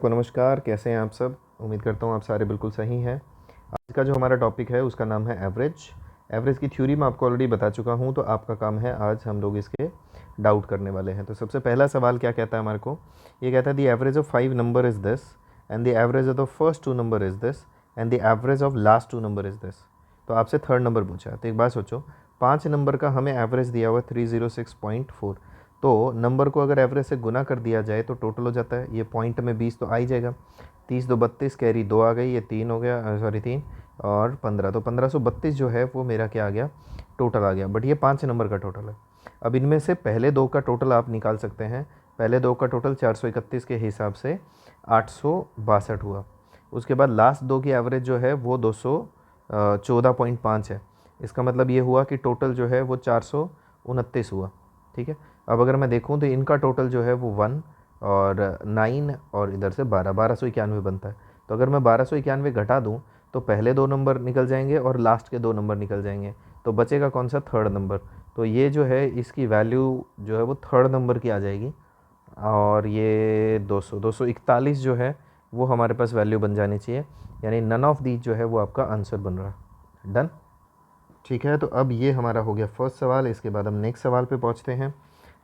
सबको नमस्कार। कैसे हैं आप सब? उम्मीद करता हूँ आप सारे बिल्कुल सही हैं। आज का जो हमारा टॉपिक है उसका नाम है एवरेज। एवरेज की थ्योरी मैं आपको ऑलरेडी बता चुका हूँ, तो आपका काम है आज हम लोग इसके डाउट करने वाले हैं। तो सबसे पहला सवाल क्या कहता है हमारे को? ये कहता है the average of 5 number is this and the average of the first 2 number is this and the average of last 2 number is this. तो आपसे थर्ड नंबर पूछा है। तो एक बात सोचो, 5 नंबर का हमें एवरेज दिया हुआ 306.4। तो नंबर को अगर एवरेज से गुना कर दिया जाए तो टोटल हो जाता है। ये पॉइंट में 20 तो आ ही जाएगा। 30 दो 32, कैरी 2 आ गई, ये 3 हो गया, सॉरी 3 और 15, तो 1532 जो है वो मेरा क्या आ गया, टोटल आ गया। बट ये 5 नंबर का टोटल है। अब इनमें से पहले दो का टोटल आप निकाल सकते हैं। पहले दो का टोटल 431 के हिसाब से 862 हुआ। उसके बाद लास्ट दो की एवरेज जो है वो 214.5 है। इसका मतलब ये हुआ कि टोटल जो है वो 429 हुआ। ठीक है। अब अगर मैं देखूं तो इनका टोटल जो है वो 1 और 9 और इधर से 1291 बनता है। तो अगर मैं 1291 घटा दूं तो पहले दो नंबर निकल जाएंगे और लास्ट के दो नंबर निकल जाएंगे। तो बचेगा कौन सा? Third number. तो ये जो है इसकी वैल्यू जो है वो थर्ड नंबर की आ जाएगी। और ये 241 जो है वो हमारे पास वैल्यू बन जानी चाहिए। यानी नन ऑफ दीज जो है वो आपका आंसर बन रहा है। डन। ठीक है, तो अब ये हमारा हो गया फर्स्ट सवाल। इसके बाद हम नेक्स्ट सवाल पे पहुंचते हैं।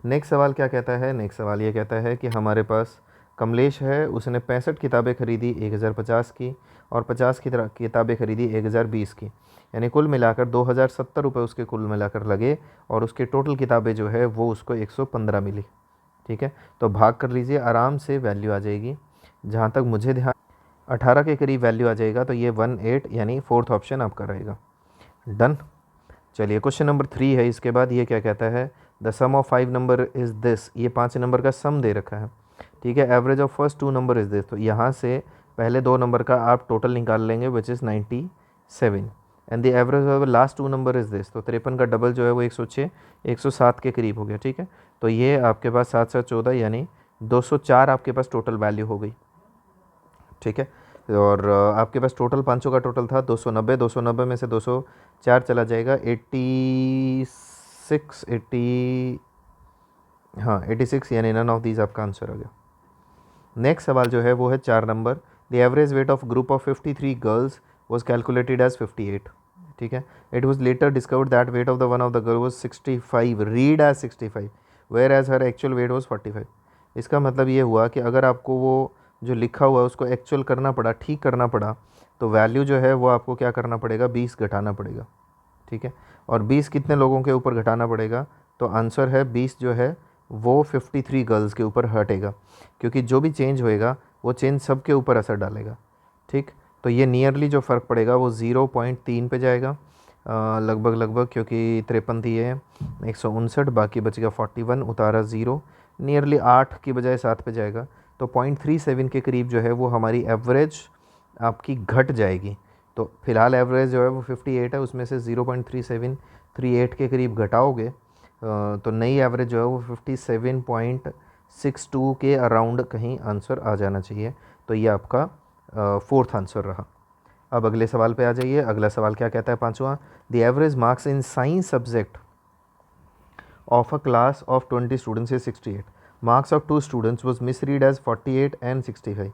नेक्स्ट सवाल क्या कहता है? नेक्स्ट सवाल ये कहता है कि हमारे पास कमलेश है, उसने 65 किताबें खरीदी 1050 की और 50 की किताबें खरीदी 1020 की। यानी कुल मिलाकर 2070 रुपये उसके कुल मिलाकर लगे और उसके टोटल किताबें जो है वो उसको 115 मिली। ठीक है, तो भाग कर लीजिए, आराम से वैल्यू आ जाएगी। जहाँ तक मुझे ध्यान 18 के करीब वैल्यू आ जाएगा। तो ये 18 यानी फोर्थ ऑप्शन आपका रहेगा। डन। चलिए क्वेश्चन नंबर 3 है। इसके बाद ये क्या कहता है? The sum of 5 number is this. ये 5 नंबर का सम दे रखा है। ठीक है। Average of first 2 number is this. तो यहाँ से पहले दो नंबर का आप टोटल निकाल लेंगे which is 97 and the average of last 2 number is this. तो 53 का डबल जो है वो 106, 107 के करीब हो गया। ठीक है, तो ये आपके पास 7 7 14 यानी 204 आपके पास टोटल वैल्यू हो गई। ठीक है, और आपके पास टोटल पाँचों का टोटल था 290। 290 में से 204 चला जाएगा 86, 86 यानी नन ऑफ दीज आपका आंसर हो गया। नेक्स्ट सवाल जो है वो है 4 number. The average weight of group of 53 girls was calculated as 58। ठीक है, it was later discovered that weight of the one of the girl was 65, read as 65 where as her actual weight was 45। इसका मतलब ये हुआ कि अगर आपको वो जो लिखा हुआ है उसको एक्चुअल करना पड़ा, ठीक करना पड़ा, तो वैल्यू जो है वो आपको क्या करना पड़ेगा? 20 घटाना पड़ेगा। ठीक है, और 20 कितने लोगों के ऊपर घटाना पड़ेगा? तो आंसर है 20 जो है वो 53 गर्ल्स के ऊपर हटेगा, क्योंकि जो भी चेंज होएगा वो चेंज सबके ऊपर असर डालेगा। ठीक, तो ये नियरली जो फ़र्क पड़ेगा वो 0.3 पे जाएगा लगभग लगभग, क्योंकि 53 थी ये 159, बाकी बच गया 41, उतारा 0, नियरली 8 की बजाय 7 पे जाएगा। तो 0.37 के करीब जो है वो हमारी एवरेज आपकी घट जाएगी। तो फिलहाल एवरेज जो है वो 58 है, उसमें से 0.3738 के करीब घटाओगे तो नई एवरेज जो है वो 57.62 के अराउंड कहीं आंसर आ जाना चाहिए। तो ये आपका फोर्थ आंसर रहा। अब अगले सवाल पे आ जाइए। अगला सवाल क्या कहता है? पांचवा, the average marks in science subject of a class of 20 students is 68. Marks of 2 students was misread as 48 and 65.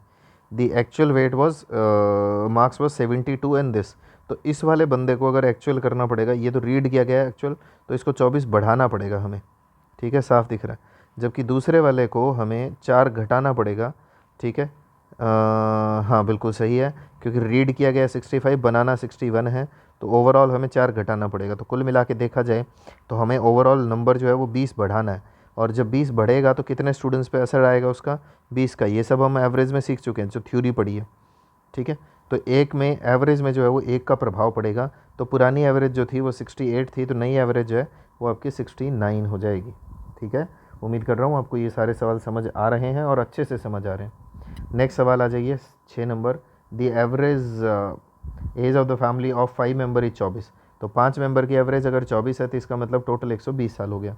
The actual weight was marks was 72 and this. तो इस वाले बंदे को अगर एक्चुअल करना पड़ेगा, ये तो रीड किया गया है एक्चुअल, तो इसको 24 बढ़ाना पड़ेगा हमें। ठीक है, साफ दिख रहा है। जबकि दूसरे वाले को हमें 4 घटाना पड़ेगा। ठीक है, हाँ बिल्कुल सही है, क्योंकि रीड किया गया 65, बनाना 61 है। तो ओवरऑल हमें 4 घटाना पड़ेगा। तो कुल मिला के देखा जाए तो हमें ओवरऑल नंबर जो है वो 20 बढ़ाना है। और जब 20 बढ़ेगा तो कितने स्टूडेंट्स पे असर आएगा उसका? 20 का। ये सब हम एवरेज में सीख चुके हैं, जो थ्योरी पढ़ी है। ठीक है, तो एक में एवरेज में जो है वो एक का प्रभाव पड़ेगा। तो पुरानी एवरेज जो थी वो 68 थी, तो नई एवरेज जो है वो आपकी 69 हो जाएगी। ठीक है, उम्मीद कर रहा हूँ आपको ये सारे सवाल समझ आ रहे हैं और अच्छे से समझ आ रहे हैं। नेक्स्ट सवाल आ जाइए 6 number. The average age of the family of 5 member is 24। तो 5 मेंबर की एवरेज अगर 24 है तो इसका मतलब टोटल 120 साल हो गया।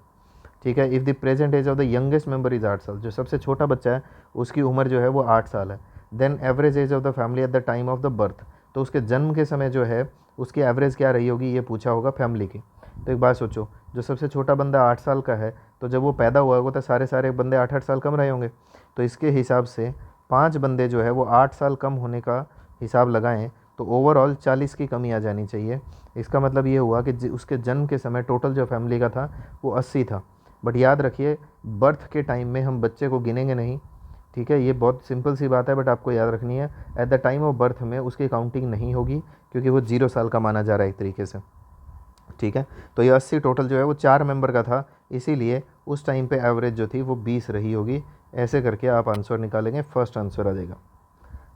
ठीक है, if the present age of the youngest member is 8 साल, जो सबसे छोटा बच्चा है उसकी उम्र जो है वो 8 साल है। Then average age of the family at the time of the birth, तो उसके जन्म के समय जो है उसकी एवरेज क्या रही होगी, ये पूछा होगा फैमिली की। तो एक बात सोचो, जो सबसे छोटा बंदा 8 साल का है, तो जब वो पैदा हुआ होगा तो सारे बंदे 8 8 साल कम रहे होंगे। तो इसके हिसाब से 5 बंदे जो है वो 8 साल कम होने का हिसाब लगाएं तो ओवरऑल 40 की कमी आ जानी चाहिए। इसका मतलब ये हुआ कि उसके जन्म के समय टोटल जो फैमिली का था वो 80 था। बट याद रखिए बर्थ के टाइम में हम बच्चे को गिनेंगे नहीं, ठीक है। ये बहुत सिंपल सी बात है बट आपको याद रखनी है। Eight the time of birth में उसकी काउंटिंग नहीं होगी क्योंकि वो 0 साल का माना जा रहा है एक तरीके से, ठीक है। तो ये 80 टोटल जो है वो 4 मेंबर का था, इसीलिए उस टाइम पे एवरेज जो थी वो 20 रही होगी। ऐसे करके आप आंसर निकालेंगे, फर्स्ट आंसर आ जाएगा।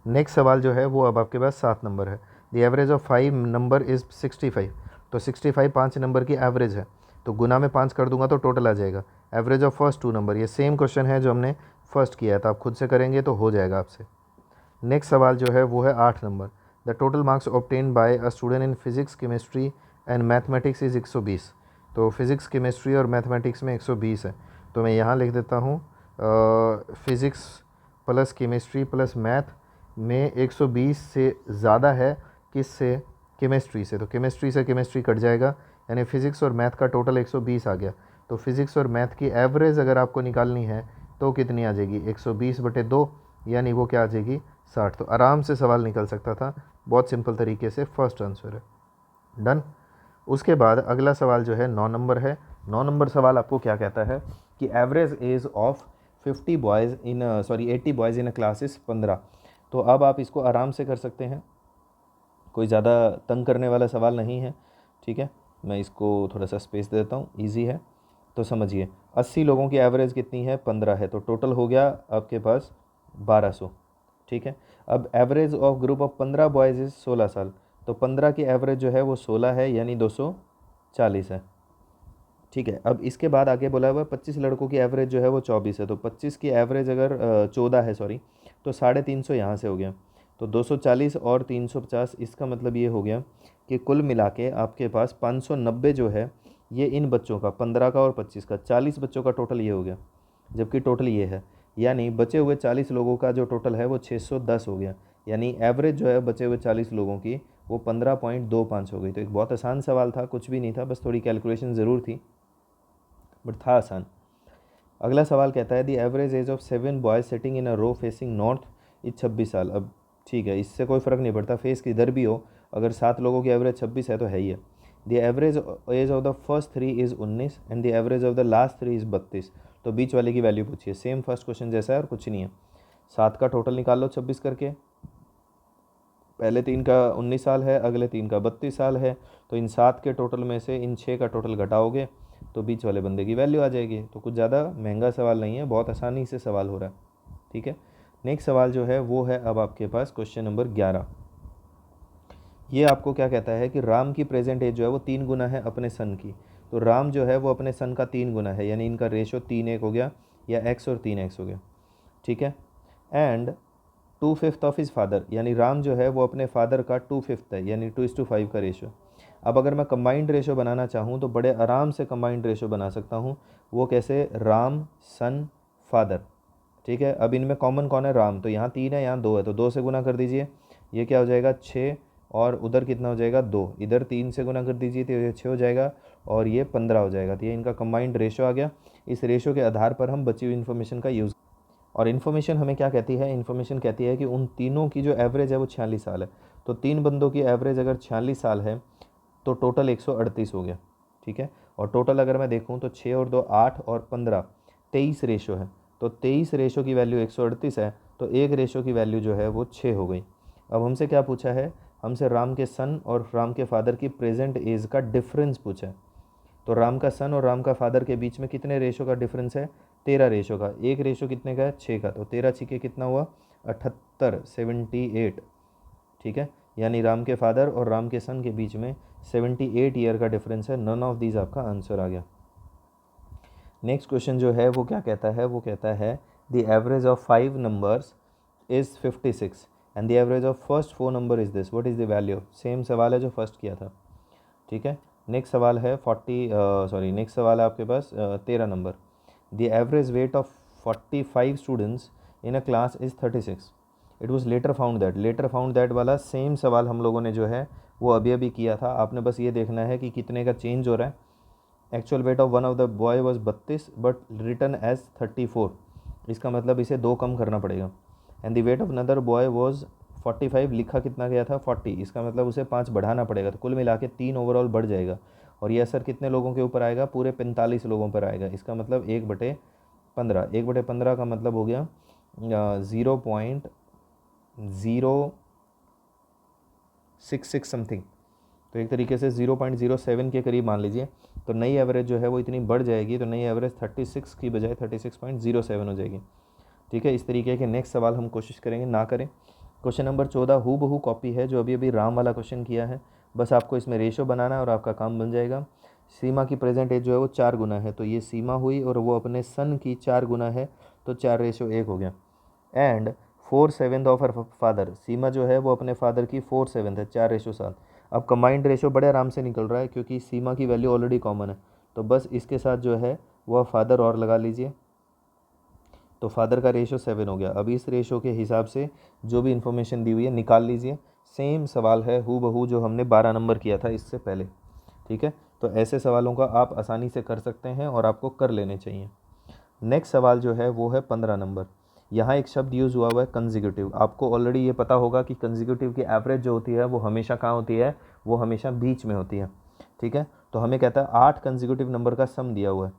नेक्स्ट सवाल जो है वो अब आपके पास 7 नंबर है। The average of 5 number is 65। तो 65 5 नंबर की एवरेज है, तो गुना में 5 कर दूंगा तो टोटल आ जाएगा। एवरेज ऑफ फर्स्ट 2 नंबर, ये सेम क्वेश्चन है जो हमने फर्स्ट किया था, आप खुद से करेंगे तो हो जाएगा आपसे। नेक्स्ट सवाल जो है वो है 8 number. The total marks obtain bye a student in physics chemistry and mathematics is 120। तो फिज़िक्स केमिस्ट्री और मैथमेटिक्स में 120 है, तो मैं यहाँ लिख देता हूँ physics plus chemistry plus math में 120 से ज़्यादा है, किससे? केमिस्ट्री से। तो केमिस्ट्री से केमिस्ट्री कट जाएगा, यानी फ़िज़िक्स और मैथ का टोटल 120 आ गया। तो फिज़िक्स और मैथ की एवरेज अगर आपको निकालनी है तो कितनी आ जाएगी? 120/2, यानी वो क्या आ जाएगी? 60। तो आराम से सवाल निकल सकता था, बहुत सिंपल तरीके से, फर्स्ट आंसर है। डन। उसके बाद अगला सवाल जो है 9 नंबर है। 9 नंबर सवाल आपको क्या कहता है कि average age of 80 boys in a class is 15। तो अब आप इसको आराम से कर सकते हैं, कोई ज़्यादा तंग करने वाला सवाल नहीं है, ठीक है। मैं इसको थोड़ा सा स्पेस दे देता हूँ, ईजी है। तो समझिए 80 लोगों की एवरेज कितनी है? 15 है, तो टोटल हो गया आपके पास 1200, ठीक है। अब average of group of 15 boys is 16 साल, तो 15 की एवरेज जो है वो 16 है, यानी 240 है, ठीक है। अब इसके बाद आगे बोला हुआ 25 लड़कों की एवरेज जो है वो 24 है, तो 25 की एवरेज अगर 14 है, सॉरी, तो 350 यहाँ से हो गया। तो 240 और 350, इसका मतलब ये हो गया कि कुल मिला के आपके पास 590 जो है ये इन बच्चों का, 15 का और 25 का, 40 बच्चों का टोटल ये हो गया, जबकि टोटल ये है। यानी बचे हुए 40 लोगों का जो टोटल है वो 610 हो गया, यानी एवरेज जो है बचे हुए 40 लोगों की वो 15.25 हो गई। तो एक बहुत आसान सवाल था, कुछ भी नहीं था, बस थोड़ी कैलकुलेशन ज़रूर थी, बट था आसान। अगला सवाल कहता है the average age of 7 boys sitting in a row facing north is 26 साल। अब ठीक है, इससे कोई फ़र्क नहीं पड़ता, फेस किधर भी हो, अगर 7 लोगों की एवरेज 26 है तो है ही है। The average age of the first 3 is 19 and the average of the last 3 is 32। तो बीच वाले की वैल्यू पूछिए, सेम फर्स्ट क्वेश्चन जैसा है और कुछ नहीं है। 7 का टोटल निकाल लो 26 करके, पहले 3 का 19 साल है, अगले 3 का 32 साल है, तो इन 7 के टोटल में से इन 6 का टोटल घटाओगे तो बीच वाले बंदे की वैल्यू आ जाएगी। तो कुछ ज़्यादा महंगा सवाल नहीं है, बहुत आसानी से सवाल हो रहा है, ठीक है। नेक्स्ट सवाल जो है वो है अब आपके पास क्वेश्चन नंबर 11। ये आपको क्या कहता है कि राम की प्रेजेंट एज जो है वो 3 गुना है अपने सन की। तो राम जो है वो अपने सन का 3 गुना है, यानी इनका रेशो 3:1 हो गया, या x और 3x हो गया, ठीक है। एंड 2/5 ऑफ हिज फादर, यानी राम जो है वो अपने फादर का 2/5 है, यानी 2:5 का रेशो। अब अगर मैं कंबाइंड रेशो बनाना चाहूँ तो बड़े आराम से कंबाइंड रेशो बना सकता हूँ। वो कैसे? राम सन फादर, ठीक है। अब इनमें कॉमन कौन है? राम। तो यहाँ 3 है, यहाँ 2 है, तो 2 से गुना कर दीजिए, ये क्या हो जाएगा? 6, और उधर कितना हो जाएगा? 2, इधर 3 से गुना कर दीजिए तो ये 6 हो जाएगा, और ये 15 हो जाएगा। तो ये इनका कंबाइंड रेशो आ गया। इस रेशो के आधार पर हम बची हुई इन्फॉर्मेशन का यूज़, और इन्फॉर्मेशन हमें क्या कहती है? इन्फॉर्मेशन कहती है कि उन तीनों की जो एवरेज है वो 46 साल है। तो 3 बंदों की एवरेज अगर 46 साल है तो टोटल 138 हो गया, ठीक है। और टोटल अगर मैं देखूं तो 6 और 2 8 और 15 23 रेशो है। तो 23 रेशो की वैल्यू 138 है, तो एक रेशो की वैल्यू जो है वो 6 हो गई। अब हमसे क्या पूछा है? हमसे राम के सन और राम के फादर की प्रेजेंट एज का डिफरेंस पूछा है। तो राम का सन और राम का फादर के बीच में कितने रेशो का डिफरेंस है? 13 रेशो का। एक रेशो कितने का है? 6 का। तो 13 छिके कितना हुआ? 78, 78, ठीक है। यानी राम के फादर और राम के सन के बीच में 78 ईयर का डिफरेंस है। नन ऑफ दीज आपका आंसर आ गया। नेक्स्ट क्वेश्चन जो है वो क्या कहता है? वो कहता है the average of 5 numbers is 56 and the average of first 4 number is this, what is the value? Same सवाल है जो फर्स्ट किया था, ठीक है। नेक्स्ट सवाल है नेक्स्ट सवाल है आपके पास 13 number. The average weight of 45 students in a class is 36। It was letter found that वाला सेम सवाल हम लोगों ने जो है वो अभी अभी किया था। आपने बस ये देखना है कि कितने का चेंज हो रहा है। Actual weight of one of the boy was 32 but written as 34। इसका मतलब इसे 2 कम करना पड़ेगा। And the weight of another boy was 45, लिखा कितना गया था 40, इसका मतलब उसे 5 बढ़ाना पड़ेगा, तो कुल मिला के 3 ओवरऑल बढ़ जाएगा। और ये असर कितने लोगों के ऊपर आएगा, पूरे 45 लोगों पर आएगा। इसका मतलब 1/15, 1/15 का मतलब हो गया 0.066 समथिंग, तो एक तरीके से 0.07 के करीब मान लीजिए। तो नई एवरेज जो है वो इतनी बढ़ जाएगी, तो नई एवरेज 36 की बजाय 36.07 हो जाएगी। ठीक है, इस तरीके के नेक्स्ट सवाल हम कोशिश करेंगे ना करें। क्वेश्चन नंबर 14 हूबहू कॉपी है जो अभी अभी राम वाला क्वेश्चन किया है, बस आपको इसमें रेशो बनाना है और आपका काम बन जाएगा। सीमा की प्रेजेंट एज जो है वो 4 गुना है, तो ये सीमा हुई और वो अपने सन की 4 गुना है, तो 4:1 हो गया। एंड 4/7 ऑफ हर फादर, सीमा जो है वो अपने फादर की 4/7 है, 4:7। अब कंबाइंड रेशो बड़े आराम से निकल रहा है क्योंकि सीमा की वैल्यू ऑलरेडी कॉमन है, तो बस इसके साथ जो है वह फादर और लगा लीजिए, तो फादर का रेशो 7 हो गया। अब इस रेशो के हिसाब से जो भी इन्फॉर्मेशन दी हुई है निकाल लीजिए। सेम सवाल है हूबहू जो हमने 12 नंबर किया था इससे पहले। ठीक है, तो ऐसे सवालों का आप आसानी से कर सकते हैं और आपको कर लेने चाहिए। नेक्स्ट सवाल जो है वो है 15 नंबर। यहाँ एक शब्द यूज़ हुआ हुआ है कंजिक्यूटिव। आपको ऑलरेडी ये पता होगा कि कंजिक्यूटिव की एवरेज जो होती है वो हमेशा कहाँ होती है, वो हमेशा बीच में होती है। ठीक है, तो हमें कहता है 8 कंजिक्यूटिव नंबर का सम दिया हुआ है,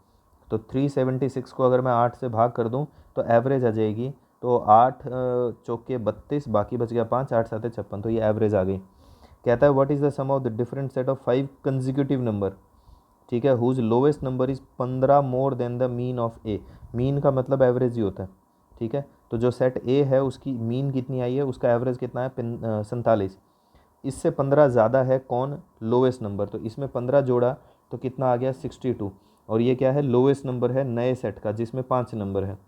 तो 376 को अगर मैं 8 से भाग कर दूं तो एवरेज आ जाएगी, तो 8 चौके 32, बाकी बच गया 5, 8 7 56, तो ये एवरेज आ गई। कहता है what is the sum of the different set of 5 consecutive number. ठीक है, whose lowest number is 15 more than the mean of A. Mean का मतलब एवरेज ही होता है। ठीक है, तो जो सेट ए है उसकी मीन कितनी आई है, उसका एवरेज कितना है 47। इससे 15 ज़्यादा है कौन, लोवेस्ट नंबर, तो इसमें 15 जोड़ा तो कितना आ गया 62। और ये क्या है, लोवेस्ट नंबर है नए सेट का जिसमें 5 नंबर है।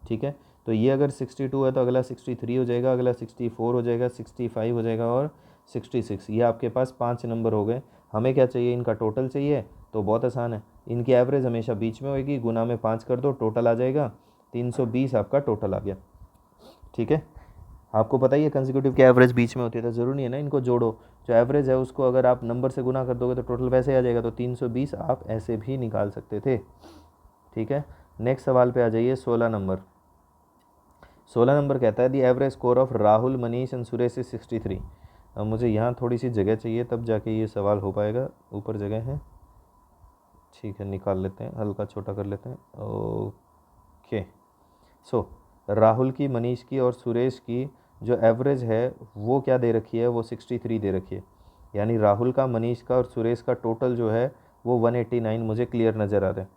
ठीक है, तो ये अगर 62 है तो अगला 63 हो जाएगा, अगला 64 हो जाएगा, 65 हो जाएगा और 66। ये आपके पास 5 नंबर हो गए। हमें क्या चाहिए, इनका टोटल चाहिए, तो बहुत आसान है, इनकी एवरेज हमेशा बीच में होगी, गुना में 5 कर दो, टोटल आ जाएगा 320, आपका टोटल आ गया। ठीक है, आपको पता ही है कंसेक्यूटिव की एवरेज बीच में होती है, तो ज़रूरी नहीं है ना इनको जोड़ो, जो एवरेज है उसको अगर आप नंबर से गुना कर दोगे तो टोटल वैसे आ जाएगा, तो 320 आप ऐसे भी निकाल सकते थे। ठीक है, नेक्स्ट सवाल पे आ जाइए 16 नंबर। 16 नंबर कहता है the average score of Rahul, Manish and Suresh is 63। अब मुझे यहाँ थोड़ी सी जगह चाहिए तब जाके ये सवाल हो पाएगा, ऊपर जगह है, ठीक है निकाल लेते हैं, हल्का छोटा कर लेते हैं। ओके, सो राहुल की, मनीष की और सुरेश की जो एवरेज है वो क्या दे रखी है, वो 63 दे रखी है। यानी राहुल का, मनीष का और सुरेश का टोटल जो है वो 189 मुझे क्लियर नज़र आ रहा है।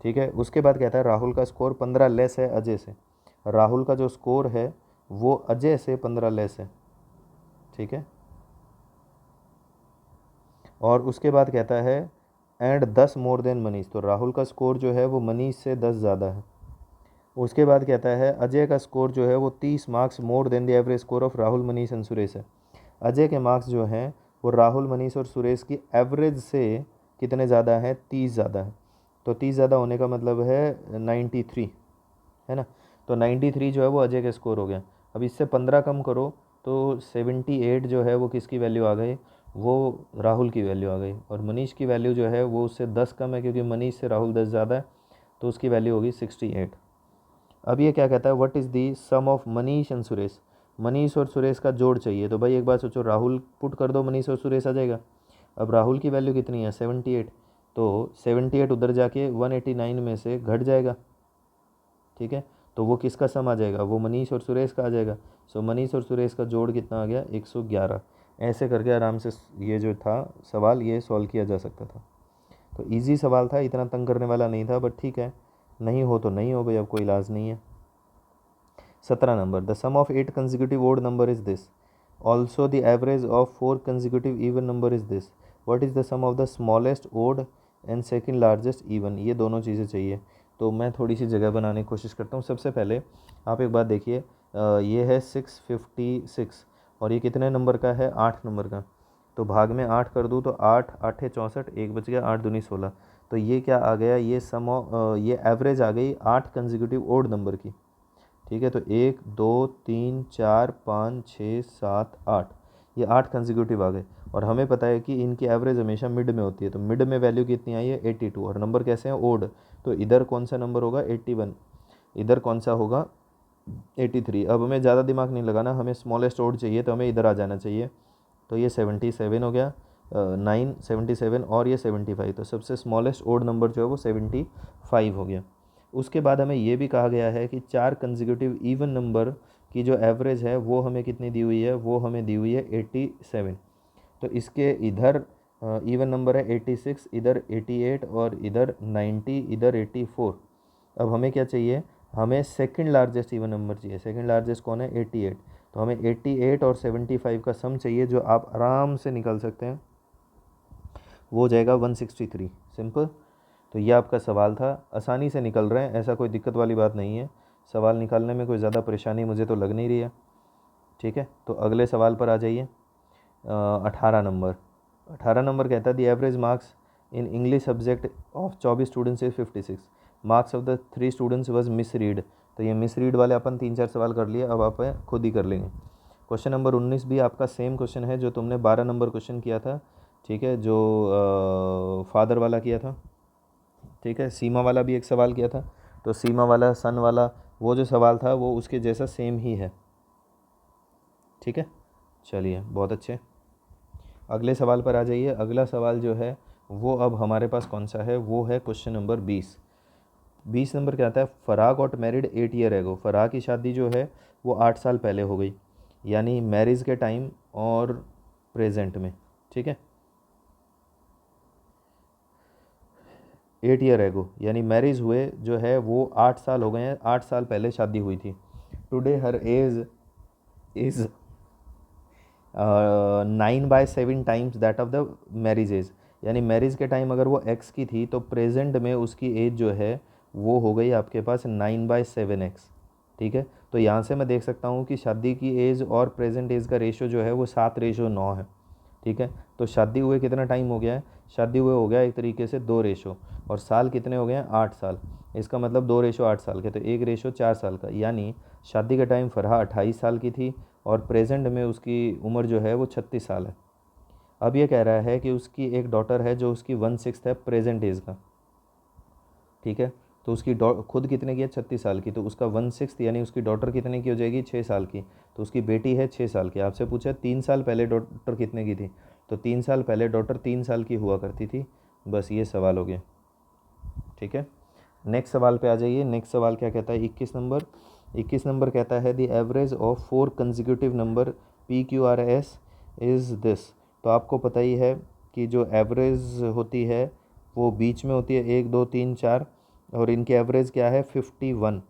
ठीक है, उसके बाद कहता है राहुल का स्कोर 15 लेस है अजय से। राहुल का जो स्कोर है वो अजय से 15 लेस है। ठीक है, और उसके बाद कहता है एंड 10 मोर देन मनीष, तो राहुल का स्कोर जो है वो मनीष से 10 ज़्यादा है। उसके बाद कहता है अजय का स्कोर जो है वो 30 marks more than the average score of Rahul, Manish and Suresh है। अजय के मार्क्स जो हैं वो राहुल, मनीष और सुरेश की एवरेज से कितने ज़्यादा है, 30 ज़्यादा है। तो 30 ज़्यादा होने का मतलब है 93, है ना, तो 93 जो है वो अजय का स्कोर हो गया। अब इससे 15 कम करो तो 78 जो है वो किसकी वैल्यू आ गई, वो राहुल की वैल्यू आ गई। और मनीष की वैल्यू जो है वो उससे 10 कम है क्योंकि मनीष से राहुल 10 ज़्यादा है, तो उसकी वैल्यू होगी 68। अब ये क्या कहता है, what is the sum of Manish and Suresh. Manish और सुरेश का जोड़ चाहिए, तो भाई एक बात सोचो, राहुल पुट कर दो, मनीष और सुरेश आ जाएगा। अब राहुल की वैल्यू कितनी है 78, तो 78 उधर जाके 189 में से घट जाएगा। ठीक है, तो वो किसका सम आ जाएगा, वो मनीष और सुरेश का आ जाएगा। सो मनीष और सुरेश का जोड़ कितना आ गया 111। ऐसे करके आराम से ये जो था सवाल ये सॉल्व किया जा सकता था। तो इजी सवाल था, इतना तंग करने वाला नहीं था, बट ठीक है, नहीं हो तो नहीं हो भाई, अब कोई इलाज नहीं है। 17 number the sum of 8 consecutive odd number is this, also the average of 4 consecutive even number is this, what is the sum of the smallest odd and second largest even. ये दोनों चीज़ें चाहिए, तो मैं थोड़ी सी जगह बनाने की कोशिश करता हूँ। सबसे पहले आप एक बात देखिए, ये है 656 और ये कितने नंबर का है, 8 नंबर का, तो भाग में 8 कर दूँ तो 8 8 है 64, एक बच गया, 8 दूनी 16, तो ये क्या आ गया, ये सम ये एवरेज आ गई 8 कंसेक्यूटिव ओड नंबर की। ठीक है, तो 1 2 3 4 5 6 7 8, ये 8 कंसेक्यूटिव आ गए। और हमें पता है कि इनकी एवरेज हमेशा मिड में होती है, तो मिड में वैल्यू कितनी आई है 82, और नंबर कैसे हैं ओड, तो इधर कौन सा नंबर होगा 81, इधर कौन सा होगा 83। अब हमें ज़्यादा दिमाग नहीं लगाना, हमें स्मॉलेस्ट ओड चाहिए, तो हमें इधर आ जाना चाहिए। तो ये 77 हो गया, 9 77 और ये 75, तो सबसे स्मॉलेस्ट ओड नंबर जो है वो 75 हो गया। उसके बाद हमें ये भी कहा गया है कि 4 कंसेक्यूटिव इवन नंबर की जो एवरेज है वो हमें कितनी दी हुई है, वो हमें दी हुई है 87। तो इसके इधर इवन नंबर है 86, इधर 88 और इधर 90, इधर 84। अब हमें क्या चाहिए, हमें सेकंड लार्जेस्ट इवन नंबर चाहिए। सेकंड लार्जेस्ट कौन है, 88। तो हमें 88 और 75 का सम चाहिए, जो आप आराम से निकाल सकते हैं, वो हो जाएगा 163। सिंपल। तो ये आपका सवाल था, आसानी से निकल रहे हैं, ऐसा कोई दिक्कत वाली बात नहीं है। सवाल निकालने में कोई ज़्यादा परेशानी मुझे तो लग नहीं रही है। ठीक है, तो अगले सवाल पर आ जाइए। 18 नंबर कहता है the average marks in English subject of 24 students is 56, marks of the 3 students was miss read. तो ये मिस रीड वाले अपन 3-4 सवाल कर लिए, अब आप खुद ही कर लेंगे। क्वेश्चन नंबर 19 भी आपका सेम क्वेश्चन है जो तुमने 12 नंबर क्वेश्चन किया था। ठीक है, जो फादर वाला किया था। ठीक है, सीमा वाला भी एक सवाल किया था, तो सीमा वाला सन वाला वो जो सवाल था वो उसके जैसा सेम ही है। ठीक है, चलिए बहुत अच्छे, अगले सवाल पर आ जाइए। अगला सवाल जो है वो अब हमारे पास कौन सा है, वो है क्वेश्चन नंबर 20। 20 नंबर क्या आता है, Farah got married 8 year ago. Farah की शादी जो है वो 8 साल पहले हो गई, यानी मैरिज के टाइम और प्रेजेंट में। ठीक है, 8 ईयर एगो यानी मैरिज हुए जो है वो 8 साल हो गए हैं, 8 साल पहले शादी हुई थी। Today her age is 9/7 times that of the marriage age. यानी मैरिज के टाइम अगर वो एक्स की थी तो प्रेजेंट में उसकी एज जो है वो हो गई आपके पास 9/7x। ठीक है, तो यहाँ से मैं देख सकता हूँ कि शादी की एज और प्रेजेंट एज का रेशो जो है वो 7:9 है। ठीक है, तो शादी हुए कितना टाइम हो गया है, शादी हुए हो गया एक तरीके से 2 रेशो, और साल कितने हो गए हैं, 8 साल। इसका मतलब 2:8 साल के, तो 1:4 साल का, यानी शादी के टाइम फरहा 28 साल की थी और प्रेजेंट में उसकी उम्र जो है वो 36 साल है। अब ये कह रहा है कि उसकी एक डॉटर है जो उसकी 1/6 है प्रेजेंट एज का। ठीक है, तो उसकी खुद कितने की है, 36 साल की, तो उसका 1/6 यानी उसकी डॉटर कितने की हो जाएगी, 6 साल की। तो उसकी बेटी है 6 साल की। आपसे पूछा 3 साल पहले डॉटर कितने की थी, तो 3 साल पहले डॉटर 3 साल की हुआ करती थी। बस ये सवाल हो गया। ठीक है, नेक्स्ट सवाल पे आ जाइए। नेक्स्ट सवाल क्या कहता है, 21 नंबर कहता है the average of 4 consecutive number PQRS is this. तो आपको पता ही है कि जो एवरेज होती है वो बीच में होती है 1 2 3 4, और इनकी एवरेज क्या है 51।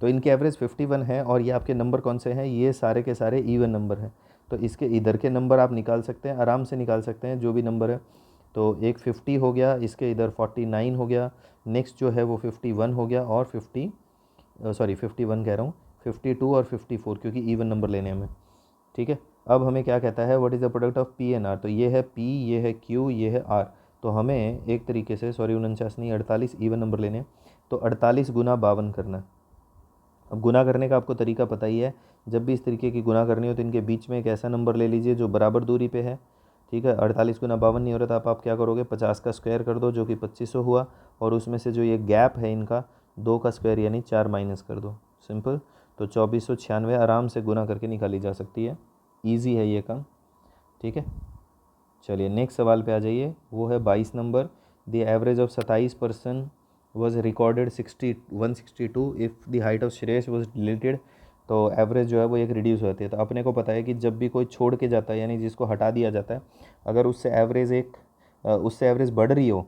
तो इनकी एवरेज 51 है, और ये आपके नंबर कौन से हैं, ये सारे के सारे इवन नंबर हैं। तो इसके इधर के नंबर आप निकाल सकते हैं, आराम से निकाल सकते हैं जो भी नंबर है। तो एक 50 हो गया, इसके इधर 49 हो गया, नेक्स्ट जो है वो 51 हो गया, और 51 कह रहा हूँ, 52 और 54, क्योंकि इवन नंबर लेने हमें। ठीक है, अब हमें क्या कहता है, what is the product of P N R. तो ये है पी, ये है क्यू, ये है आर। तो हमें एक तरीके से 49 नहीं 48 इवन नंबर लेने हैं, तो 48 गुना 52 करना है। अब गुना करने का आपको तरीका पता ही है, जब भी इस तरीके की गुना करनी हो तो इनके बीच में एक ऐसा नंबर ले लीजिए जो बराबर दूरी पे है। ठीक है, 48 गुना 52 नहीं हो रहा था, आप क्या करोगे, 50 का स्क्वायर कर दो जो कि 2500 हुआ, और उसमें से जो ये गैप है इनका 2 का स्क्वायर यानी 4 माइनस कर दो। सिंपल। तो 2496 आराम से गुना करके निकाली जा सकती है, ईजी है ये काम। ठीक है, चलिए नेक्स्ट सवाल पे आ जाइए, वो है 22 number the average of 27% was recorded 162 if the height of Shreyas was deleted. तो एवरेज जो है वो एक रिड्यूस हो जाती है। तो अपने को पता है कि जब भी कोई छोड़ के जाता है यानी जिसको हटा दिया जाता है, अगर उससे एवरेज बढ़ रही हो,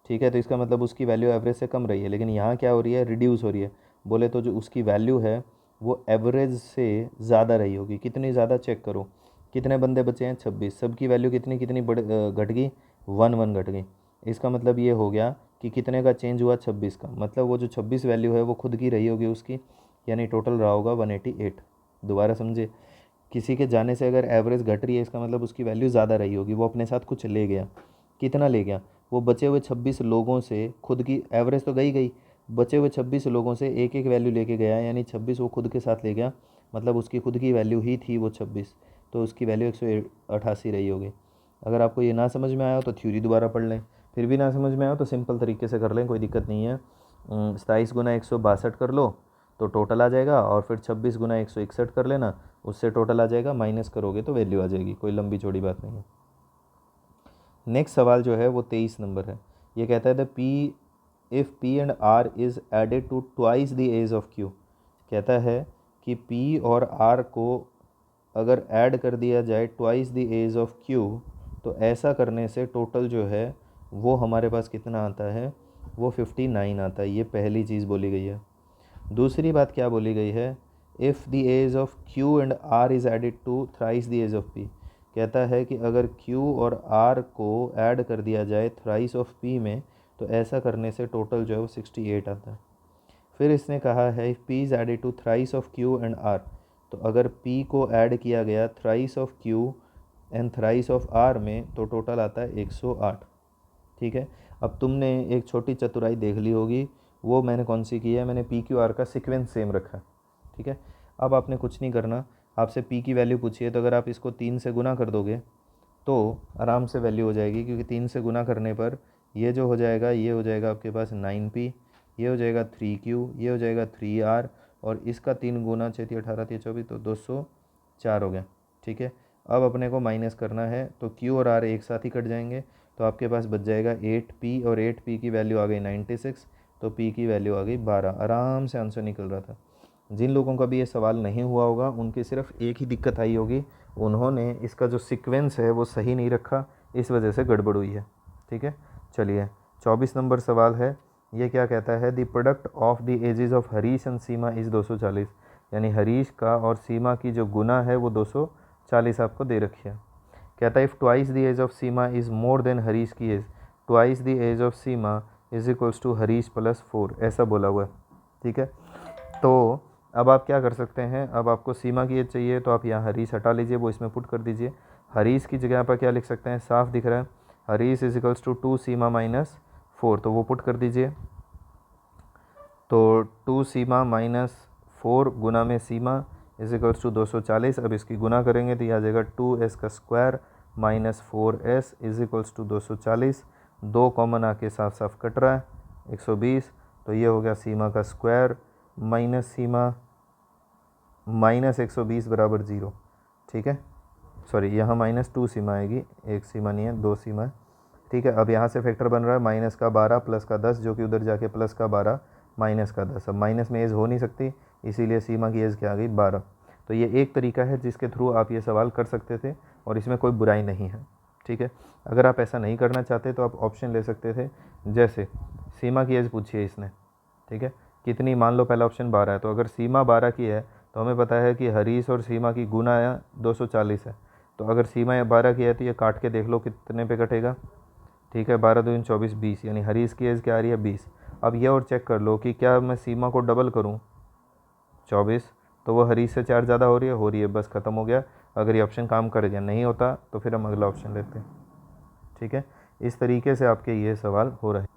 ठीक है, तो इसका मतलब उसकी वैल्यू एवरेज से कम रही है। लेकिन यहाँ क्या हो रही है, रिड्यूस हो रही है। बोले तो जो उसकी वैल्यू है वो एवरेज से ज़्यादा रही होगी। कितनी ज़्यादा, चेक करो, कितने बंदे बचे हैं, 26, सबकी वैल्यू कितनी कितनी घट गई, 1 घट गई। इसका मतलब ये हो गया कि कितने का चेंज हुआ, 26 का। मतलब वो जो 26 वैल्यू है वो खुद की रही होगी उसकी, यानी टोटल रहा होगा 188। दोबारा समझे, किसी के जाने से अगर एवरेज घट रही है इसका मतलब उसकी वैल्यू ज़्यादा रही होगी, वो अपने साथ कुछ ले गया। कितना ले गया, वो बचे हुए 26 लोगों से खुद की एवरेज तो गई, बचे हुए 26 लोगों से एक एक वैल्यू लेके गया, यानी 26 वो खुद के साथ ले गया, मतलब उसकी खुद की वैल्यू ही थी वो 26, तो उसकी वैल्यू 188 रही होगी। अगर आपको ये ना समझ में आया हो तो थ्योरी दोबारा पढ़ लें, फिर भी ना समझ में आया तो सिंपल तरीके से कर लें, कोई दिक्कत नहीं है। 27 गुना 162 कर लो तो टोटल आ जाएगा, और फिर 26 गुना 161 कर लेना, उससे टोटल आ जाएगा, माइनस करोगे तो वैल्यू आ जाएगी, कोई लंबी चौड़ी बात नहीं है। नेक्स्ट सवाल जो है वो 23 नंबर है। ये कहता है the P if P and R is added to twice the age of Q. कहता है कि पी और आर को अगर ऐड कर दिया जाए twice the age of Q, तो ऐसा करने से टोटल जो है वो हमारे पास कितना आता है, वो 59 आता है। ये पहली चीज़ बोली गई है। दूसरी बात क्या बोली गई है, if the age of Q and R is added to thrice the age of P. कहता है कि अगर Q और R को ऐड कर दिया जाए थ्राइस ऑफ P में, तो ऐसा करने से टोटल जो है वो 68 आता है। फिर इसने कहा है if P is added to thrice of Q and R, तो अगर P को ऐड किया गया thrice of Q and thrice of R में, तो टोटल आता है 108। ठीक है, अब तुमने एक छोटी चतुराई देख ली होगी, वो मैंने कौन सी की है, मैंने PQR का सीक्वेंस सेम रखा है। ठीक है, अब आपने कुछ नहीं करना, आपसे P की वैल्यू पूछिए तो अगर आप इसको 3 से गुना कर दोगे तो आराम से वैल्यू हो जाएगी, क्योंकि 3 से गुना करने पर ये जो हो जाएगा, ये हो जाएगा आपके पास 9P, ये हो जाएगा 3Q, ये हो जाएगा 3R, और इसका 3 गुना 6 3 18 3 24, तो 204 हो गया। ठीक है, अब अपने को माइनस करना है, तो Q और R एक साथ ही कट जाएंगे, तो आपके पास बच जाएगा 8P, और 8P की वैल्यू आ गई 96, तो P की वैल्यू आ गई 12। आराम से आंसर निकल रहा था। जिन लोगों का भी ये सवाल नहीं हुआ होगा उनकी सिर्फ एक ही दिक्कत आई होगी, उन्होंने इसका जो सीक्वेंस है वो सही नहीं रखा, इस वजह से गड़बड़ हुई है। ठीक है, चलिए 24 नंबर सवाल है। ये क्या कहता है, the product of the ages of Harish and Seema is 240। यानी हरीश का और सीमा की जो गुना है वो 240 आपको दे रखी है। कहता है if twice the age of Seema is more than Harish की age, twice the age of Seema is equals to Harish plus 4, ऐसा बोला हुआ है। ठीक है, तो अब आप क्या कर सकते हैं, अब आपको सीमा की एज चाहिए तो आप यहाँ हरीश हटा लीजिए, वो इसमें पुट कर दीजिए। हरीश की जगह पर क्या लिख सकते हैं, साफ दिख रहा है, Harish is equals to 2 Seema minus 4, तो वो पुट कर दीजिए। तो 2 सीमा माइनस 4 गुना में सीमा इज इक्वल्स टू 240। अब इसकी गुना करेंगे तो यह आ जाएगा 2s का square minus 4s is equals to 240। 2 common आके साफ साफ कट रहा है, 120, तो ये हो गया सीमा का स्क्वायर माइनस सीमा माइनस 120 बराबर 0। ठीक है, सॉरी यहाँ माइनस 2 सीमा आएगी, एक सीमा नहीं है, 2 सीमा है। ठीक है, अब यहाँ से फैक्टर बन रहा है माइनस का 12 प्लस का 10, जो कि उधर जाके प्लस का 12 माइनस का 10। अब माइनस में एज हो नहीं सकती, इसीलिए सीमा की एज क्या आ गई 12। तो ये एक तरीका है जिसके थ्रू आप ये सवाल कर सकते थे, और इसमें कोई बुराई नहीं है। ठीक है, अगर आप ऐसा नहीं करना चाहते तो आप ऑप्शन ले सकते थे, जैसे सीमा की एज पूछी है इसने। ठीक है, कितनी, मान लो पहला ऑप्शन 12 है, तो अगर सीमा 12 की है तो हमें पता है कि हरीश और सीमा की गुना 240 है, तो अगर सीमा 12 की है तो ये काट के देख लो कितने पे कटेगा। ठीक है, 12 2 24 20, यानी हरीश की एज क्या आ रही है 20। अब ये और चेक कर लो कि क्या मैं सीमा को डबल करूँ 24, तो वो हरीश से 4 ज़्यादा हो रही है, बस ख़त्म हो गया। अगर ये ऑप्शन काम कर गया, नहीं होता तो फिर हम अगला ऑप्शन लेते हैं। ठीक है, इस तरीके से आपके ये सवाल हो रहे हैं।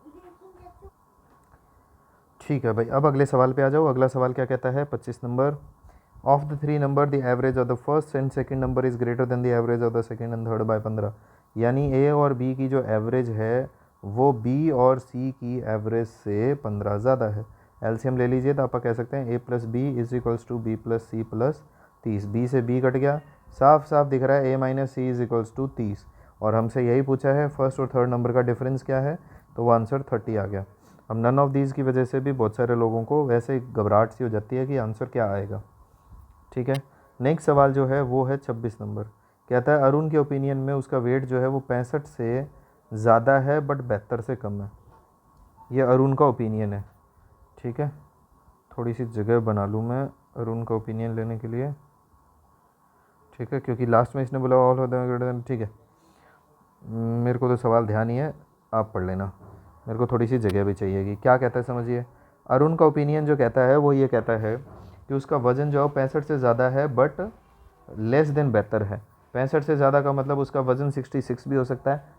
ठीक है भाई, अब अगले सवाल पे आ जाओ। अगला सवाल क्या कहता है, 25 number, of the 3 number the average of the first and second number is greater than the average of the second and third by 15। यानी ए और बी की जो एवरेज है वो बी और सी की एवरेज से 15 ज़्यादा है। एलसीएम ले लीजिए तो आप कह सकते हैं a plus b is equals to b plus c plus 30। B से बी कट गया, साफ साफ दिख रहा है a minus c is equals to 30, और हमसे यही पूछा है फर्स्ट और थर्ड नंबर का डिफरेंस क्या है, तो वो आंसर 30 आ गया। अब नन ऑफ दीज़ की वजह से भी बहुत सारे लोगों को वैसे घबराहट सी हो जाती है कि आंसर क्या आएगा। ठीक है, नेक्स्ट सवाल जो है वो है 26 नंबर। कहता है अरुण के ओपिनियन में उसका वेट जो है वो 65 से ज़्यादा है बट 72 से कम है। ये अरुण का ओपिनियन है। ठीक है, थोड़ी सी जगह बना लूँ मैं अरुण का ओपिनियन लेने के लिए। ठीक है, क्योंकि लास्ट में इसने बोला ऑल होता है। ठीक है, मेरे को तो सवाल ध्यान ही है, आप पढ़ लेना, मेरे को थोड़ी सी जगह भी चाहिएगी। क्या कहता है समझिए, अरुण का ओपिनियन जो कहता है वो ये कहता है कि उसका वज़न जो है 65 से ज़्यादा है बट लेस देन 72 है। 65 से ज़्यादा का मतलब उसका वज़न 66 भी हो सकता है।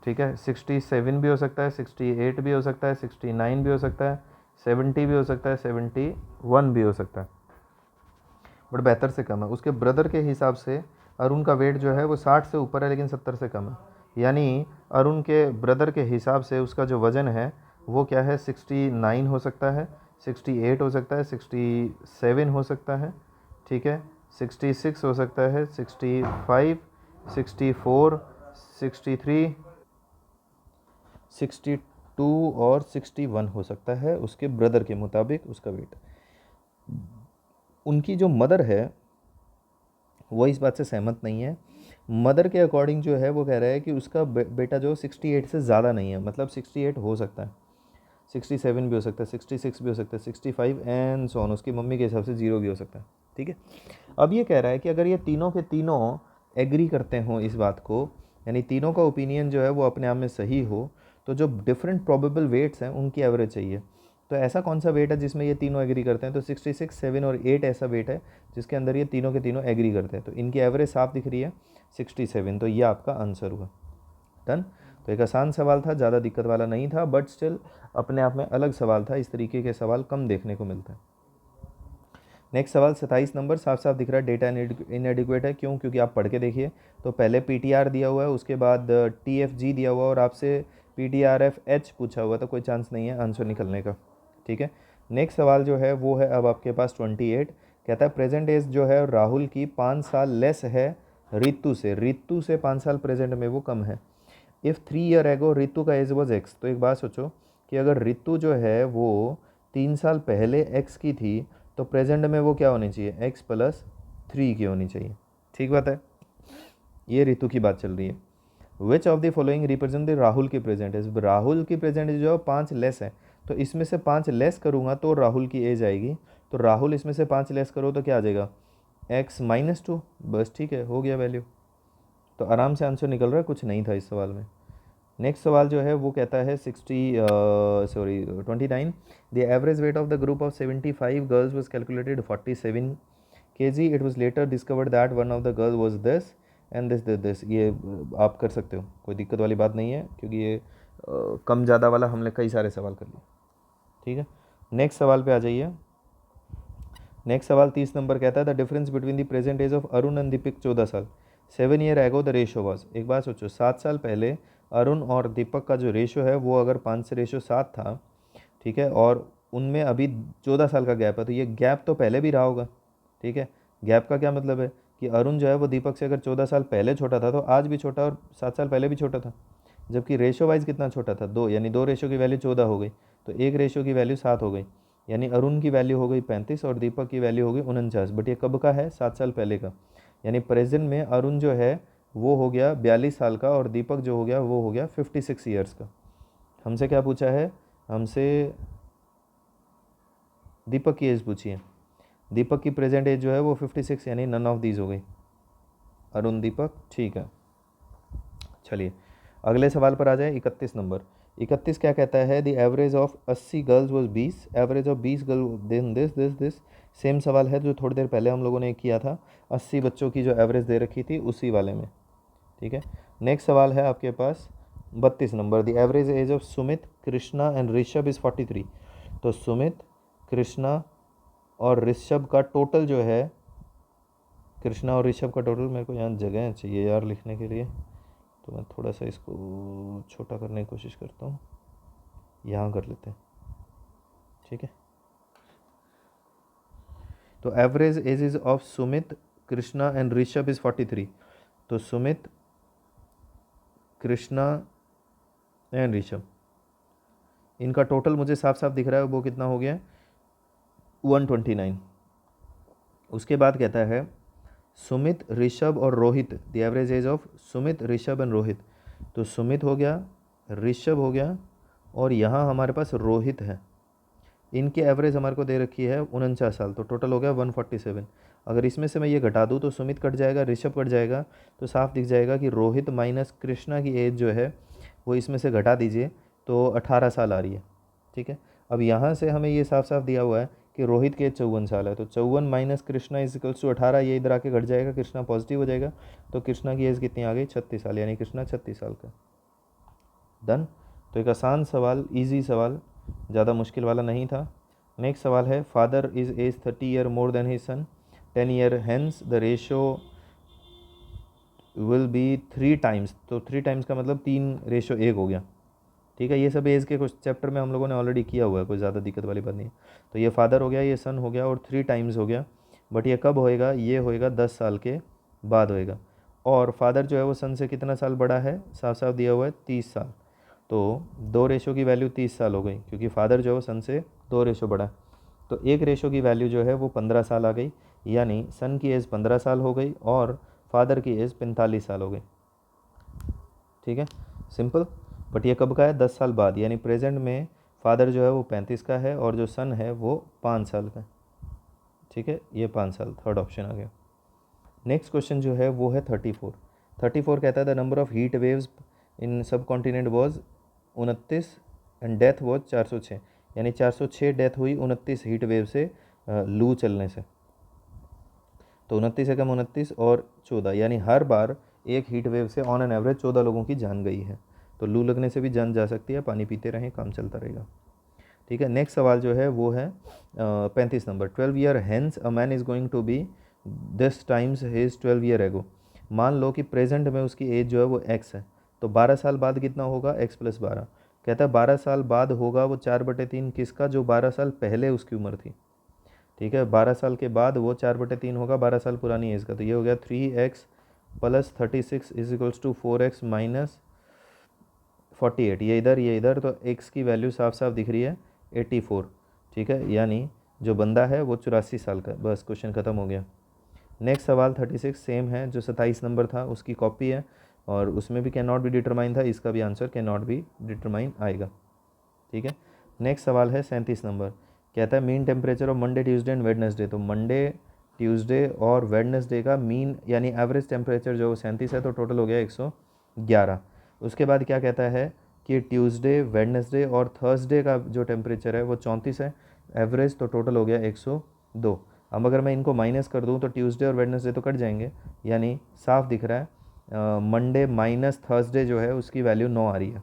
ठीक है, 67 भी हो सकता है, 68 भी हो सकता है, 69 भी हो सकता है, 70 भी हो सकता है, 71 भी हो सकता है, बट 72 से कम है। उसके ब्रदर के हिसाब से अरुण का वेट जो है वो 60 से ऊपर है लेकिन 70 से कम है। यानी अरुण के ब्रदर के हिसाब से उसका जो वज़न है वो क्या है, 69 हो सकता है, 68 हो सकता है, 67 हो सकता है, ठीक है, 66 हो सकता है, 65, 64, 63, 62 और 61 हो सकता है उसके ब्रदर के मुताबिक उसका वेट। उनकी जो मदर है वो इस बात से सहमत नहीं है। मदर के अकॉर्डिंग जो है वो कह रहा है कि उसका बेटा जो 68 से ज़्यादा नहीं है, मतलब 68 हो सकता है, 67 भी हो सकता है, 66 भी हो सकता है, 65 एंड सो ऑन, उसकी मम्मी के हिसाब से 0 भी हो सकता है, ठीक है। अब ये कह रहा है कि अगर ये तीनों के तीनों एग्री करते हों इस बात को, यानी तीनों का ओपिनियन जो है वो अपने आप में सही हो, तो जो डिफरेंट प्रोबेबल वेट्स हैं उनकी एवरेज चाहिए। तो ऐसा कौन सा वेट है जिसमें ये तीनों एग्री करते हैं? तो 66, 7 और 8 ऐसा वेट है जिसके अंदर ये तीनों के तीनों एग्री करते हैं, तो इनकी एवरेज साफ दिख रही है 67, तो ये आपका आंसर हुआ। डन। तो एक आसान सवाल था, ज़्यादा दिक्कत वाला नहीं था, बट स्टिल अपने आप में अलग सवाल था, इस तरीके के सवाल कम देखने को मिलते हैं। नेक्स्ट सवाल 27 नंबर, साफ साफ दिख रहा है डेटा इनएडिक्वेट है, क्यों? क्योंकि आप पढ़ के देखिए, तो पहले पीटीआर दिया हुआ है, उसके बाद टीएफजी दिया हुआ है और आपसे पीटीआरएफएच पूछा हुआ, तो कोई चांस नहीं है आंसर निकलने का, ठीक है। नेक्स्ट सवाल जो है वो है अब आपके पास 28, कहता है प्रेजेंट एज जो है राहुल की 5 साल लेस है रितु से 5 साल प्रेजेंट में वो कम है। इफ़ 3 ईयर एगो रितु का एज वॉज एक्स, तो एक बात सोचो कि अगर रितु जो है वो 3 साल पहले एक्स की थी, तो प्रेजेंट में वो क्या होनी चाहिए, x+3 की होनी चाहिए, ठीक बात है। ये रितु की बात चल रही है। Which of the following represent the Rahul की प्रेजेंट एज, राहुल की प्रेजेंट एज जो है 5 लेस है, तो इसमें से 5 लेस करूँगा तो राहुल की एज आएगी, तो राहुल इसमें से 5 लेस करो तो क्या आ जाएगा, x-2, बस ठीक है, हो गया वैल्यू। तो आराम से आंसर निकल रहा है, कुछ नहीं था इस सवाल में। नेक्स्ट सवाल जो है वो कहता है 29, the average weight of the group of 75 girls was calculated 47 kg, it was later discovered that one of the girl was this and this. ये आप कर सकते हो, कोई दिक्कत वाली बात नहीं है, क्योंकि ये कम ज़्यादा वाला हमने कई सारे सवाल कर लिए, ठीक है। नेक्स्ट सवाल पे आ जाइए। नेक्स्ट सवाल 30 नंबर कहता है the difference between the present age of Arun and Deepak 14 साल, 7 year ago the ratio was. एक बात सोचो, 7 साल पहले अरुण और दीपक का जो रेशो है वो अगर 5 से रेशो 7 था, ठीक है, और उनमें अभी 14 साल का गैप है, तो ये गैप तो पहले भी रहा होगा, ठीक है। गैप का क्या मतलब है कि अरुण जो है वो दीपक से अगर 14 साल पहले छोटा था तो आज भी छोटा और 7 साल पहले भी छोटा था, जबकि रेशो वाइज कितना छोटा था, 2, यानी 2 रेशो की वैल्यू 14 हो गई, तो 1 रेशो की वैल्यू 7 हो गई, यानी अरुण की वैल्यू हो गई 35 और दीपक की वैल्यू हो गई 49, बट ये कब का है, 7 साल पहले का। यानी प्रेजेंट में अरुण जो है वो हो गया 42 साल का और दीपक जो हो गया वो हो गया 56 ईयर्स का। हमसे क्या पूछा है, हमसे दीपक की एज पूछी है, दीपक की प्रेजेंट एज जो है वो 56, यानी नन ऑफ दीज हो गई, अरुण दीपक, ठीक है। चलिए अगले सवाल पर आ जाए, 31 नंबर। 31 क्या कहता है, the average of 80 girls was 20, average of 20 girl then this. Same सवाल है जो थोड़ी देर पहले हम लोगों ने किया था, 80 बच्चों की जो एवरेज दे रखी थी उसी वाले में, ठीक है। नेक्स्ट सवाल है आपके पास 32 number, the average age of Sumit, Krishna and Rishabh is 43। तो सुमित, कृष्णा और ऋषभ का टोटल जो है, कृष्णा और ऋषभ का टोटल, मेरे को यहाँ जगह चाहिए यार लिखने के लिए, तो मैं थोड़ा सा इसको छोटा करने की कोशिश करता हूँ, यहाँ कर लेते हैं, ठीक है। तो average ages of Sumit, Krishna and Rishabh is 43। तो सुमित, कृष्णा एंड ऋषभ, इनका टोटल मुझे साफ साफ दिख रहा है, वो कितना हो गया, 129। उसके बाद कहता है सुमित, ऋषभ और Rohit, the average age of Sumit, Rishabh and Rohit. तो सुमित हो गया, ऋषभ हो गया और यहाँ हमारे पास रोहित है, इनकी एवरेज हमारे को दे रखी है 49 साल, तो टोटल हो गया 147। अगर इसमें से मैं ये घटा दूँ तो सुमित कट जाएगा, ऋषभ कट जाएगा, तो साफ दिख जाएगा कि रोहित माइनस कृष्णा की एज जो है वो इसमें से घटा दीजिए तो 18 साल आ रही है, ठीक है। अब यहाँ से हमें ये साफ साफ दिया हुआ है कि रोहित की एज 54 साल है, तो 54 माइनस कृष्णा इजिकल्स टू 18, ये इधर आके घट जाएगा, कृष्णा पॉजिटिव हो जाएगा, तो कृष्णा की एज कितनी आ गई, 36 साल, यानी कृष्णा 36 साल का। डन। तो एक आसान सवाल, इजी सवाल, ज़्यादा मुश्किल वाला नहीं था। नेक्स्ट सवाल है father is age 30 year more than his son 10 year, hence the ratio will be 3 times. तो 3 टाइम्स का मतलब 3 रेशो 1 हो गया, ठीक है, ये सब एज के कुछ चैप्टर में हम लोगों ने ऑलरेडी किया हुआ है, कोई ज़्यादा दिक्कत वाली बात नहीं है। तो ये फादर हो गया, ये सन हो गया, और 3 टाइम्स हो गया। बट ये कब होएगा, ये होएगा 10 साल के बाद होएगा। और फादर जो है वो सन से कितना साल बड़ा है, साफ साफ दिया हुआ है 30 साल। तो 2 रेशो की वैल्यू 30 साल हो गई, क्योंकि फादर जो है वो सन से 2 रेशो बड़ा है। तो 1 रेशो की वैल्यू जो है वो 15 साल आ गई, यानी सन की एज 15 साल हो गई और फादर की एज 45 साल हो गई। ठीक है, सिंपल। बट ये कब का है, 10 साल बाद, यानी प्रेजेंट में फादर जो है वो 35 का है और जो सन है वो 5 साल का है। ठीक है, ये 5 साल, थर्ड ऑप्शन आ गया। नेक्स्ट क्वेश्चन जो है वो है 34 कहता है the number of heat waves in subcontinent was 29 and death was 406, यानी 406 डेथ हुई 29 हीट वेव से, लू चलने से। तो 29 एकम 29 और 14, यानी हर बार एक हीट वेव से ऑन एन एवरेज 14 लोगों की जान गई है। तो लू लगने से भी जान जा सकती है, पानी पीते रहें, काम चलता रहेगा। ठीक है, नेक्स्ट सवाल जो है वो है 35 number. 12 year hence a man is going to be this times his 12 year ago. मान लो कि प्रेजेंट में उसकी एज जो है वो x है, तो 12 साल बाद कितना होगा, x + 12। कहता है 12 साल बाद होगा वो 4/3 किसका, जो 12 साल पहले उसकी उम्र थी। ठीक है, 12 साल के बाद वो 4/3 होगा 12 साल पुरानी एज का। तो ये हो गया 3x + 36 = 4x - 48। ये इधर, तो x की वैल्यू साफ साफ दिख रही है 84। ठीक है, यानी जो बंदा है वो 84 साल का। बस क्वेश्चन ख़त्म हो गया। नेक्स्ट सवाल 36 सेम है, जो 27 नंबर था उसकी कॉपी है, और उसमें भी कैन नॉट बी डिटरमाइन था, इसका भी answer can not be determine आएगा। ठीक है, नेक्स्ट सवाल है 37 नंबर। कहता है mean temperature of Monday, Tuesday and Wednesday. तो मंडे, ट्यूसडे और वेडनेसडे का मीन यानी एवरेज टेम्परेचर जो 37 है, तो टोटल हो गया 111। उसके बाद क्या कहता है कि ट्यूसडे, वेडनेसडे और थर्सडे का जो टेम्परेचर है वो 34 है एवरेज, तो टोटल हो गया 102। अब अगर मैं इनको माइनस कर दूं तो ट्यूसडे और वेडनेसडे तो कट जाएंगे, यानी साफ दिख रहा है मंडे माइनस थर्सडे जो है उसकी वैल्यू 9 आ रही है।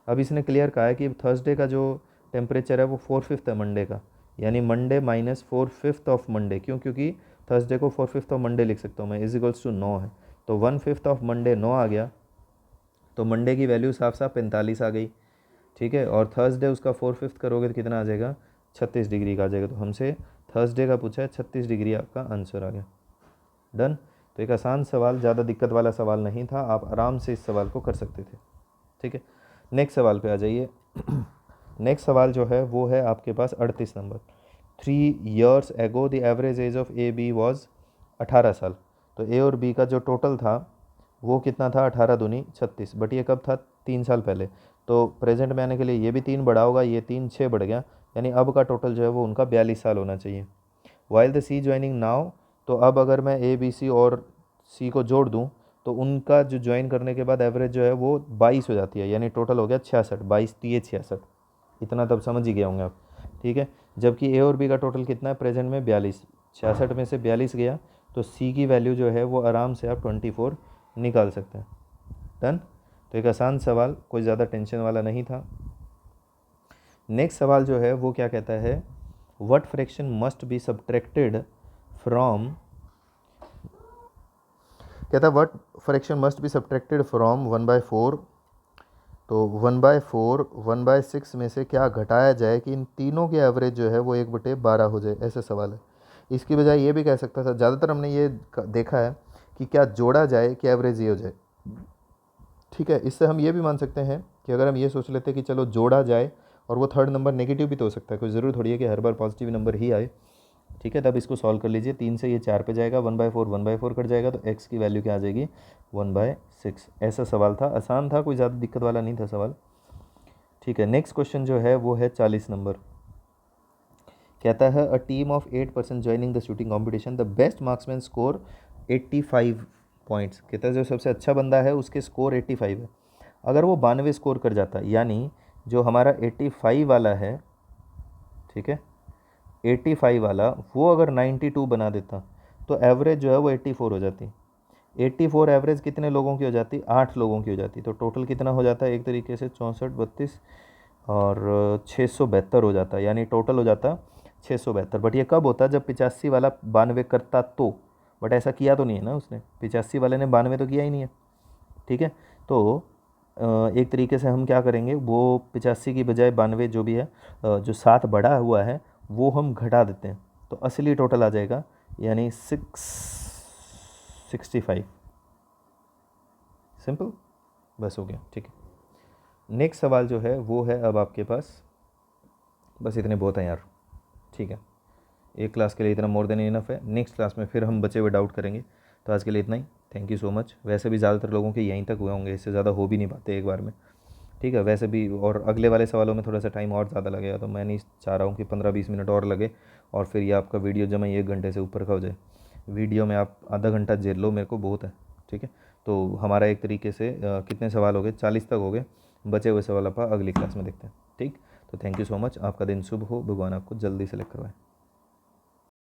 अब इसने क्लियर कहा है कि थर्सडे का जो टेम्परेचर है वो 4/5 है मंडे का, यानी मंडे माइनस 4/5 ऑफ मंडे। क्यों, क्योंकि थर्सडे को 4/5 ऑफ मंडे लिख सकता हूँ मैं, = 9 है। तो 1/5 ऑफ मंडे 9 आ गया, तो मंडे की वैल्यू साफ साफ 45 आ गई। ठीक है, और थर्सडे उसका 4/5 करोगे तो कितना आ जाएगा, 36 डिग्री का आ जाएगा। तो हमसे थर्सडे का पूछा है, 36 डिग्री आपका आंसर आ गया। डन। तो एक आसान सवाल, ज़्यादा दिक्कत वाला सवाल नहीं था, आप आराम से इस सवाल को कर सकते थे। ठीक है, नेक्स्ट सवाल पे आ जाइए। नेक्स्ट सवाल जो है वो है आपके पास 38 number. 3 years ago the average age of A B was 18 साल। तो ए और बी का जो टोटल था वो कितना था, 18 दूनी 36। बट ये कब था, 3 साल पहले। तो प्रेजेंट में आने के लिए ये भी 3 बढ़ा होगा, ये 3 6 बढ़ गया, यानी अब का टोटल जो है वो उनका 42 साल होना चाहिए। While the C joining now, तो अब अगर मैं ए बी सी और सी को जोड़ दूं तो उनका जो ज्वाइन करने के बाद एवरेज जो है वो 22 हो जाती है, यानी टोटल हो गया 66। 22 3 66, इतना तब समझ ही गए होंगे आप। ठीक है, जबकि ए और बी का टोटल कितना है प्रेजेंट में, 42। 66 में से 42 गया, तो सी की वैल्यू जो है वो आराम से आप 24 निकाल सकते हैं। डन। तो एक आसान सवाल, कोई ज़्यादा टेंशन वाला नहीं था। नेक्स्ट सवाल जो है वो क्या कहता है, what fraction must be subtracted from, कहता है what fraction must be subtracted from 1/4। तो 1/4 1/6 में से क्या घटाया जाए कि इन तीनों के एवरेज जो है वो 1/12 हो जाए, ऐसा सवाल है। इसकी बजाय ये भी कह सकता था, ज़्यादातर हमने ये देखा है कि क्या जोड़ा जाए कि एवरेज ये हो जाए। ठीक है, इससे हम ये भी मान सकते हैं कि अगर हम ये सोच लेते हैं कि चलो जोड़ा जाए, और वो थर्ड नंबर नेगेटिव भी तो हो सकता है, कोई ज़रूर थोड़ी है कि हर बार पॉजिटिव नंबर ही आए। ठीक है, तब इसको सॉल्व कर लीजिए। 3 से ये 4 पे जाएगा, 1/4 कट जाएगा, तो x की वैल्यू क्या आ जाएगी, 1/6। ऐसा सवाल था, आसान था, कोई ज़्यादा दिक्कत वाला नहीं था सवाल। ठीक है, नेक्स्ट क्वेश्चन जो है वो है 40 नंबर। कहता है a team of 8 person joining the shooting competition, the best marksman score 85 points. कहता है जो सबसे अच्छा बंदा है उसके स्कोर 85 है। अगर वो 92 स्कोर कर जाता, यानी जो हमारा 85 वाला है, ठीक है, 85 वाला वो अगर 92 बना देता, तो एवरेज जो है वो 84 हो जाती। 84 एवरेज कितने लोगों की हो जाती, 8 लोगों की हो जाती। तो टोटल कितना हो जाता है, एक तरीके से 64 32 और 672 हो जाता, यानी टोटल हो जाता 672। बट ये कब होता, जब 85 वाला 92 करता तो। बट ऐसा किया तो नहीं है ना उसने, 85 वाले ने 92 तो किया ही नहीं है। ठीक है, तो एक तरीके से हम क्या करेंगे, वो 85 की बजाय 92 जो भी है, जो 7 बढ़ा हुआ है वो हम घटा देते हैं, तो असली टोटल आ जाएगा यानी 665। सिंपल, बस हो गया, ठीक है। नेक्स्ट सवाल जो है वो है अब आपके पास, बस इतने बहुत हैं यार, ठीक है, एक क्लास के लिए इतना मोर देन इनफ है। नेक्स्ट क्लास में फिर हम बचे हुए डाउट करेंगे। तो आज के लिए इतना ही, थैंक यू सो मच। वैसे भी ज़्यादातर लोगों के यहीं तक हुए होंगे, इससे ज़्यादा हो भी नहीं पाते एक बार में, ठीक है। वैसे भी और अगले वाले सवालों में थोड़ा सा टाइम और ज़्यादा लगेगा, तो मैं नहीं चाह रहा हूँ कि 15-20 मिनट और लगे और फिर ये आपका वीडियो जमा 1 घंटे से ऊपर का हो जाए। वीडियो में आप आधा घंटा झेल लो, मेरे को बहुत है, ठीक है। तो हमारा एक तरीके से कितने सवाल हो गए, 40 तक हो गए। बचे हुए सवाल आप अगली क्लास में देखते हैं, ठीक। तो थैंक यू सो मच, आपका दिन शुभ हो, भगवान आपको जल्दी सेलेक्ट करवाए।